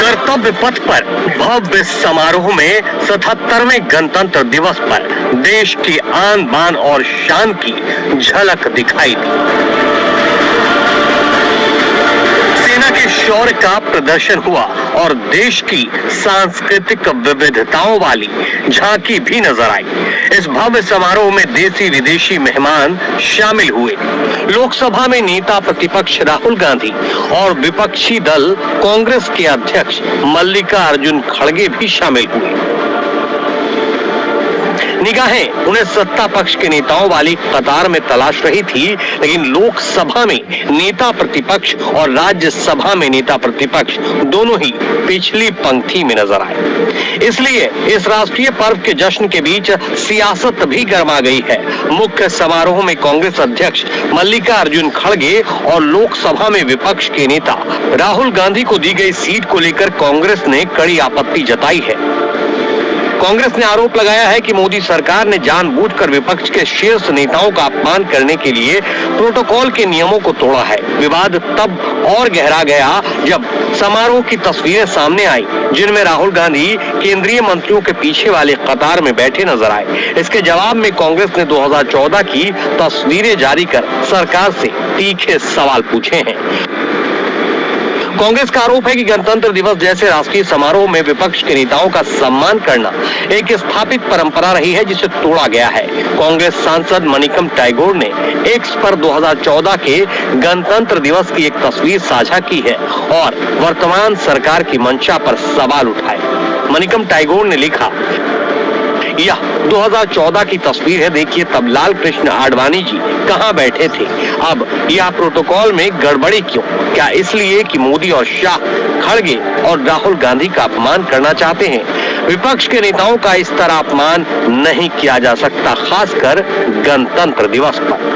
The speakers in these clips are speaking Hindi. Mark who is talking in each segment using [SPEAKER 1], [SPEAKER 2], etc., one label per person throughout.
[SPEAKER 1] कर्तव्य पथ पर भव्य समारोह में 77वें गणतंत्र दिवस पर देश की आन बान और शान की झलक दिखाई दी। सेना के शौर्य का प्रदर्शन हुआ और देश की सांस्कृतिक विविधताओं वाली झांकी भी नजर आई। इस भव्य समारोह में देसी विदेशी मेहमान शामिल हुए। लोकसभा में नेता प्रतिपक्ष राहुल गांधी और विपक्षी दल कांग्रेस के अध्यक्ष मल्लिकार्जुन खड़गे भी शामिल हुए। निगाहें उन्हें सत्ता पक्ष के नेताओं वाली कतार में तलाश रही थी, लेकिन लोकसभा में नेता प्रतिपक्ष और राज्यसभा में नेता प्रतिपक्ष दोनों ही पिछली पंक्ति में नजर आए। इसलिए इस राष्ट्रीय पर्व के जश्न के बीच सियासत भी गर्मा गई है। मुख्य समारोह में कांग्रेस अध्यक्ष मल्लिकार्जुन खड़गे और लोकसभा में विपक्ष के नेता राहुल गांधी को दी गई सीट को लेकर कांग्रेस ने कड़ी आपत्ति जताई है। कांग्रेस ने आरोप लगाया है कि मोदी सरकार ने जानबूझकर विपक्ष के शीर्ष नेताओं का अपमान करने के लिए प्रोटोकॉल के नियमों को तोड़ा है। विवाद तब और गहरा गया जब समारोह की तस्वीरें सामने आई, जिनमें राहुल गांधी केंद्रीय मंत्रियों के पीछे वाले कतार में बैठे नजर आए। इसके जवाब में कांग्रेस ने 2014 की तस्वीरें जारी कर सरकार से तीखे सवाल पूछे हैं। कांग्रेस का आरोप है कि गणतंत्र दिवस जैसे राष्ट्रीय समारोह में विपक्ष के नेताओं का सम्मान करना एक स्थापित परंपरा रही है, जिसे तोड़ा गया है। कांग्रेस सांसद मणिकम टैगोर ने एक्स पर 2014 के गणतंत्र दिवस की एक तस्वीर साझा की है और वर्तमान सरकार की मंशा पर सवाल उठाए। मणिकम टैगोर ने लिखा, यह 2014 की तस्वीर है। देखिए तब लाल कृष्ण आडवाणी जी कहां बैठे थे। अब यह प्रोटोकॉल में गड़बड़ी क्यों? क्या इसलिए कि मोदी और शाह खड़गे और राहुल गांधी का अपमान करना चाहते हैं? विपक्ष के नेताओं का इस तरह अपमान नहीं किया जा सकता, खासकर गणतंत्र दिवस पर।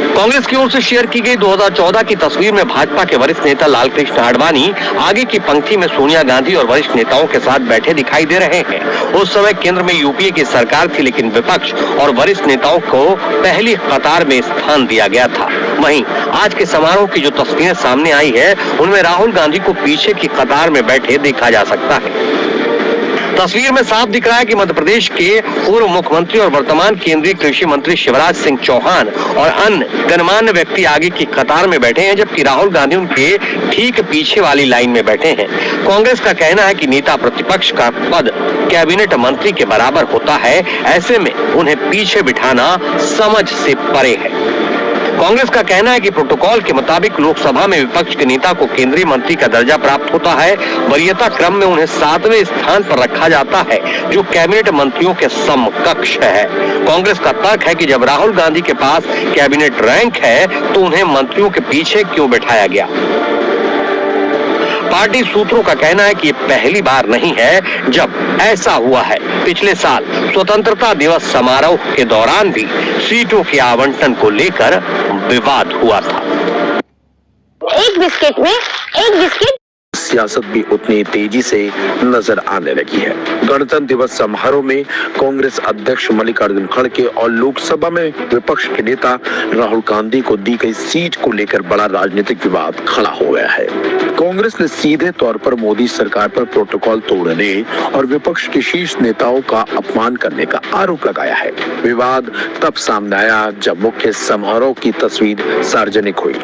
[SPEAKER 1] कांग्रेस की ओर से शेयर की गई 2014 की तस्वीर में भाजपा के वरिष्ठ नेता लालकृष्ण आडवाणी आगे की पंक्ति में सोनिया गांधी और वरिष्ठ नेताओं के साथ बैठे दिखाई दे रहे हैं। उस समय केंद्र में यूपीए की सरकार थी, लेकिन विपक्ष और वरिष्ठ नेताओं को पहली कतार में स्थान दिया गया था। वहीं आज के समारोह की जो तस्वीरें सामने आई है, उनमें राहुल गांधी को पीछे की कतार में बैठे देखा जा सकता है। तस्वीर में साफ दिख रहा है कि मध्य प्रदेश के पूर्व मुख्यमंत्री और वर्तमान केंद्रीय कृषि मंत्री शिवराज सिंह चौहान और अन्य गणमान्य व्यक्ति आगे की कतार में बैठे हैं, जबकि राहुल गांधी उनके ठीक पीछे वाली लाइन में बैठे हैं। कांग्रेस का कहना है कि नेता प्रतिपक्ष का पद कैबिनेट मंत्री के बराबर होता है, ऐसे में उन्हें पीछे बिठाना समझ से परे है। कांग्रेस का कहना है कि प्रोटोकॉल के मुताबिक लोकसभा में विपक्ष के नेता को केंद्रीय मंत्री का दर्जा प्राप्त होता है। वरीयता क्रम में उन्हें 7वें स्थान पर रखा जाता है, जो कैबिनेट मंत्रियों के समकक्ष है। कांग्रेस का तर्क है कि जब राहुल गांधी के पास कैबिनेट रैंक है, तो उन्हें मंत्रियों के पीछे क्यों बैठाया गया? पार्टी सूत्रों का कहना है कि ये पहली बार नहीं है जब ऐसा हुआ है। पिछले साल स्वतंत्रता दिवस समारोह के दौरान भी सीटों के आवंटन को लेकर विवाद हुआ था।
[SPEAKER 2] एक बिस्किट में एक बिस्किट
[SPEAKER 3] सियासत भी उतनी तेजी से नजर आने लगी है। गणतंत्र दिवस समारोह में कांग्रेस अध्यक्ष मल्लिकार्जुन खड़गे और लोकसभा में विपक्ष के नेता राहुल गांधी को दी गई सीट को लेकर बड़ा राजनीतिक विवाद खड़ा हो गया है। कांग्रेस ने सीधे तौर पर मोदी सरकार पर प्रोटोकॉल तोड़ने और विपक्ष के शीर्ष नेताओं का अपमान करने का आरोप लगाया है। विवाद तब सामने आया जब मुख्य समारोह की तस्वीर सार्वजनिक हुई।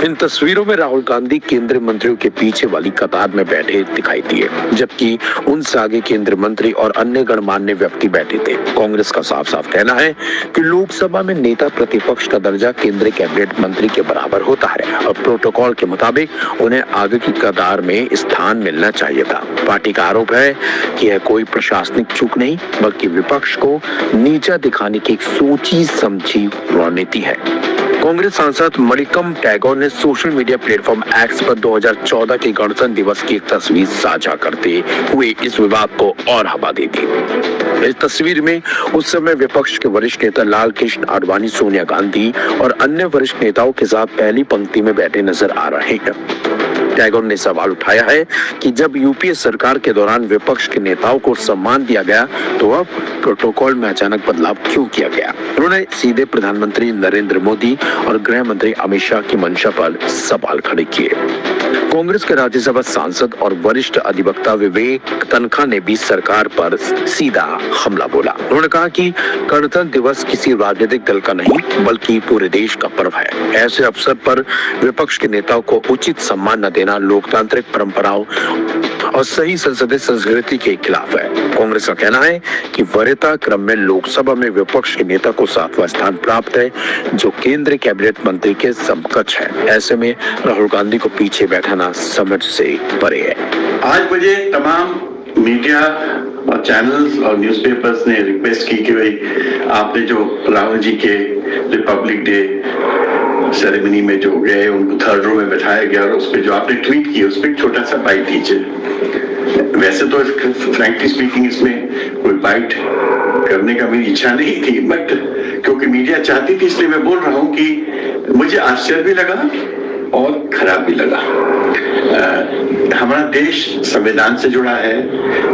[SPEAKER 3] इन तस्वीरों में राहुल गांधी केंद्रीय मंत्रियों के पीछे वाली कतार में बैठे दिखाई दिए, जबकि उनसे आगे केंद्रीय मंत्री और अन्य गणमान्य व्यक्ति बैठे थे। कांग्रेस का साफ साफ कहना है कि लोकसभा में नेता प्रतिपक्ष का दर्जा केंद्रीय कैबिनेट मंत्री के बराबर होता है और प्रोटोकॉल के मुताबिक उन्हें आगे की कतार में स्थान मिलना चाहिए था। पार्टी का आरोप है कि यह कोई प्रशासनिक चूक नहीं, बल्कि विपक्ष को नीचा दिखाने की एक सोची समझी रणनीति है। कांग्रेस सांसद मणिकम टैगोर ने सोशल मीडिया प्लेटफॉर्म एक्स पर 2014 के गणतंत्र दिवस की एक तस्वीर साझा करते हुए इस विवाद को और हवा दे दी। इस तस्वीर में उस समय विपक्ष के वरिष्ठ नेता लाल कृष्ण आडवाणी, सोनिया गांधी और अन्य वरिष्ठ नेताओं के साथ पहली पंक्ति में बैठे नजर आ रहे हैं। टैगोर ने सवाल उठाया है कि जब यूपीए सरकार के दौरान विपक्ष के नेताओं को सम्मान दिया गया तो अब प्रोटोकॉल में अचानक बदलाव क्यों किया गया। उन्होंने सीधे प्रधानमंत्री नरेंद्र मोदी और गृह मंत्री अमित शाह की मंशा पर सवाल खड़े किए। कांग्रेस के राज्यसभा सांसद और वरिष्ठ अधिवक्ता विवेक तनखा ने भी सरकार पर सीधा हमला बोला। उन्होंने कहा कि गणतंत्र दिवस किसी राजनीतिक दल का नहीं बल्कि पूरे देश का पर्व है। ऐसे अवसर पर विपक्ष के नेताओं को उचित सम्मान न देना लोकतांत्रिक परंपराओं और सही संसदीय संस्कृति के खिलाफ है। कांग्रेस का कहना है कि वरीयता क्रम में लोकसभा में विपक्ष के नेता को 7वां स्थान प्राप्त है, जो केंद्रीय कैबिनेट मंत्री के समकक्ष है। ऐसे में राहुल गांधी को पीछे बैठाना समझ से परे है।
[SPEAKER 4] आज मुझे तमाम मीडिया और चैनल्स और न्यूज़पेपर्स ने रिक्वेस्ट की कि भाई आपने जो राहुल जी के रिपब्लिक डे सेरेमनी में जो गए उनको थर्ड रो में बैठाया गया और उस पर जो आपने ट्वीट किया उस पर एक छोटा सा बाइट दीजिए। वैसे तो फ्रैंकली स्पीकिंग इसमें कोई बाइट करने का मेरी इच्छा नहीं थी, बट क्योंकि मीडिया चाहती थी इसलिए मैं बोल रहा हूं कि मुझे आश्चर्य भी लगा और खराब भी लगा। हमारा देश संविधान से जुड़ा है,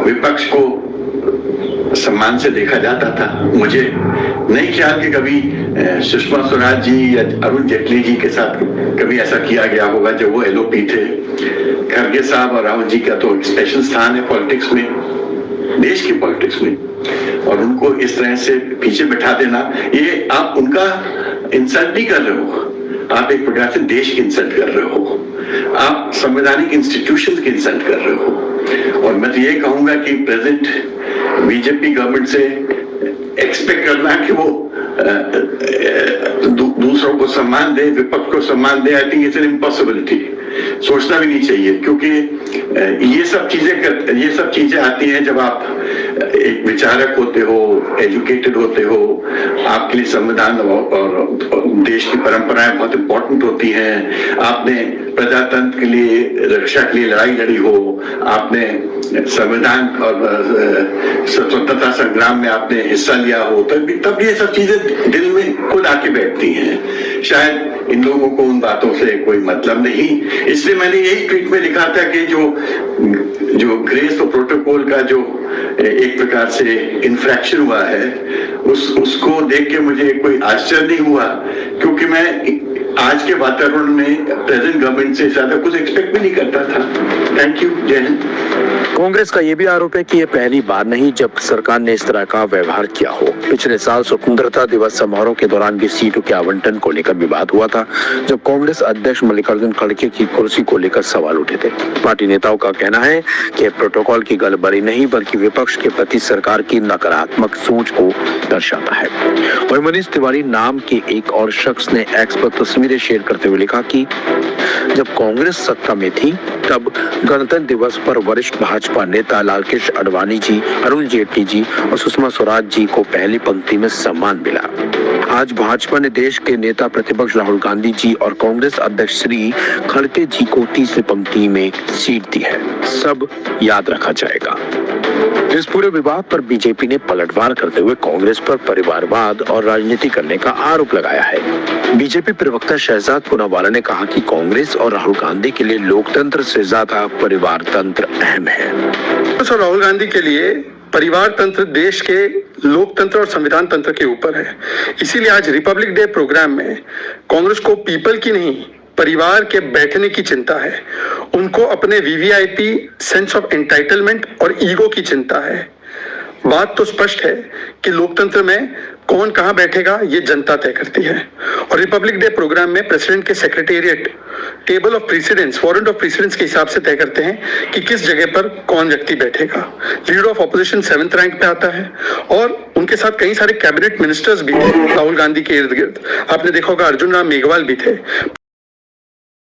[SPEAKER 4] विपक्ष को सम्मान से देखा जाता था। मुझे नहीं ख्याल कि कभी सुषमा स्वराज जी या अरुण जेटली जी के साथ कभी ऐसा किया गया होगा जब वो एलओपी थे। खड़गे साहब और राहुल जी का तो एक स्पेशल स्थान है पॉलिटिक्स में, देश की पॉलिटिक्स में, और उनको इस तरह से पीछे बैठा देना, ये आप उनका इंसल्ट नहीं कर रहे हो, आप एक प्रकार से देश की इंसल्ट कर रहे हो, आप संवैधानिक इंस्टीट्यूशंस की इंसल्ट कर रहे हो। और मैं तो ये कहूंगा कि प्रेजेंट बीजेपी गवर्नमेंट से एक्सपेक्ट करना कि वो दूसरों को सम्मान दे, विपक्ष को सम्मान दे, I think it's an impossibility. सोचना भी नहीं चाहिए, क्योंकि ये सब चीजें आती हैं जब आप एक विचारक होते हो, एजुकेटेड होते हो, आपके लिए संविधान और देश की परंपराएं बहुत इंपॉर्टेंट होती हैं, आपने प्रजातंत्र के लिए, रक्षा के लिए लड़ाई लड़ी हो, आपने संविधान और स्वतंत्रता संग्राम में आपने हिस्सा लिया हो, तब ये सब चीजें दिल में खुद आके बैठती हैं। शायद इन लोगों को उन बातों से कोई मतलब नहीं, इसलिए मैंने यही ट्वीट में लिखा था कि जो ग्रेस और प्रोटोकॉल का जो एक प्रकार से इन्फ्रैक्शन हुआ है उसको देख के मुझे कोई आश्चर्य नहीं हुआ, क्योंकि मैं आज के वातावरण में प्रेजेंट गवर्नमेंट से ज्यादा कुछ एक्सपेक्ट भी नहीं करता था। थैंक यू, जय हिंद।
[SPEAKER 3] कांग्रेस का यह भी आरोप है कि यह पहली बार नहीं जब सरकार ने इस तरह का व्यवहार किया हो। पिछले साल स्वतंत्रता दिवस समारोह के दौरान भी सीटों के आवंटन को लेकर विवाद हुआ था, जब कांग्रेस अध्यक्ष मल्लिकार्जुन खड़गे की कुर्सी को लेकर सवाल उठे थे। पार्टी नेताओं का कहना है कि प्रोटोकॉल की गड़बड़ी नहीं बल्कि विपक्ष के प्रति सरकार की नकारात्मक सोच को दर्शाता है। वहीं मनीष तिवारी नाम के एक और शख्स ने एक्स पर तस्वीरें शेयर करते हुए लिखा कि जब कांग्रेस सत्ता में थी तब गणतंत्र दिवस पर वरिष्ठ भाजपा नेता लालकृष्ण आडवाणी जी, अरुण जेटली जी और सुषमा स्वराज जी को पहली पंक्ति में सम्मान मिला। आज भाजपा ने देश के नेता प्रतिपक्ष राहुल गांधी जी और कांग्रेस अध्यक्ष श्री खड़गे जी को तीसरी पंक्ति में सीट दी है। सब याद रखा जाएगा। इस पूरे विवाद पर बीजेपी ने पलटवार करते हुए कांग्रेस पर परिवारवाद और राजनीति करने का आरोप लगाया है। बीजेपी प्रवक्ता शहजाद पूनावाला ने कहा कि कांग्रेस और राहुल गांधी के लिए लोकतंत्र से ज्यादा परिवार तंत्र अहम है।
[SPEAKER 5] और राहुल गांधी के लिए परिवार तंत्र देश के लोकतंत्र और संविधान तंत्र के ऊपर है। इसीलिए आज रिपब्लिक डे प्रोग्राम में कांग्रेस को पीपल की नहीं, परिवार के बैठने की चिंता है। उनको अपने वीवीआईपी सेंस ऑफ एंटाइटलमेंट और ईगो की चिंता है। बात तो स्पष्ट है कि लोकतंत्र में कौन कहां बैठेगा ये जनता तय करती है। और रिपब्लिक डे प्रोग्राम में प्रेसिडेंट के secretariat table of presidents, warrant of presidents के हिसाब से तय करते हैं कि किस जगह पर कौन व्यक्ति बैठेगा। Leader of opposition 7th rank पे आता है और उनके साथ कई सारे कैबिनेट मिनिस्टर्स भी थे राहुल गांधी के इर्द गिर्द। आपने देखा होगा अर्जुन राम मेघवाल भी थे।